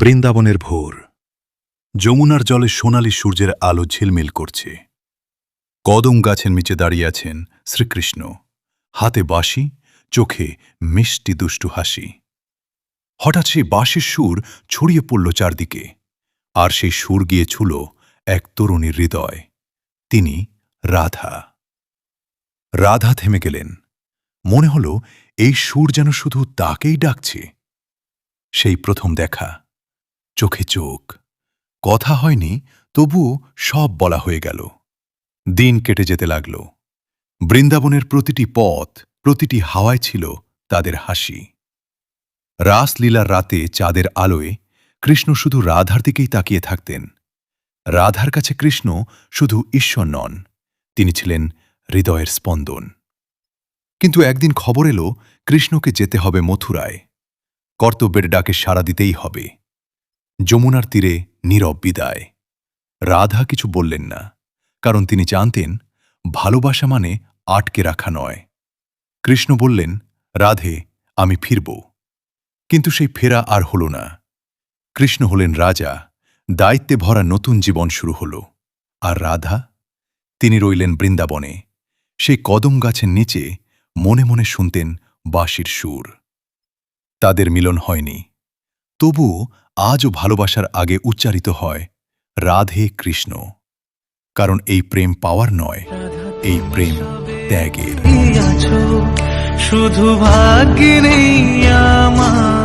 বৃন্দাবনের ভোর। যমুনার জলে সোনালি সূর্যের আলো ঝিলমিল করছে। কদম গাছের নিচে দাঁড়িয়ে আছেন শ্রীকৃষ্ণ, হাতে বাঁশি, চোখে মিষ্টি দুষ্টু হাসি। হঠাৎ সেই বাঁশির সুর ছড়িয়ে পড়ল চারদিকে, আর সেই সুর গিয়ে ছুল এক তরুণীর হৃদয়। তিনি রাধা। রাধা থেমে গেলেন। মনে হল এই সুর যেন শুধু তাকেই ডাকছে। সেই প্রথম দেখা, চোখে চোখ, কথা হয়নি, তবুও সব বলা হয়ে গেল। দিন কেটে যেতে লাগল। বৃন্দাবনের প্রতিটি পথ, প্রতিটি হাওয়ায় ছিল তাদের হাসি। রাসলীলার রাতে চাঁদের আলোয় কৃষ্ণ শুধু রাধার দিকেই তাকিয়ে থাকতেন। রাধার কাছে কৃষ্ণ শুধু ঈশ্বর নন, তিনি ছিলেন হৃদয়ের স্পন্দন। কিন্তু একদিন খবর এলো কৃষ্ণকে যেতে হবে মথুরায়। কর্তব্যের ডাকে সাড়া দিতেই হবে। যমুনার তীরে নীরব বিদায়। রাধা কিছু বললেন না, কারণ তিনি জানতেন ভালোবাসা মানে আটকে রাখা নয়। কৃষ্ণ বললেন, রাধে, আমি ফিরব। কিন্তু সেই ফেরা আর হল না। কৃষ্ণ হলেন রাজা, দায়িত্বে ভরা নতুন জীবন শুরু হল। আর রাধা, তিনি রইলেন বৃন্দাবনে, সেই কদম গাছের নিচে মনে মনে শুনতেন বাঁশির সুর। তাদের মিলন হয়নি, তবুও আজও ভালোবাসার আগে উচ্চারিত হয় রাধে কৃষ্ণ। কারণ এই প্রেম পাওয়ার নয়, এই প্রেম ত্যাগের। শুধু ভাগ্যে নেই আমার।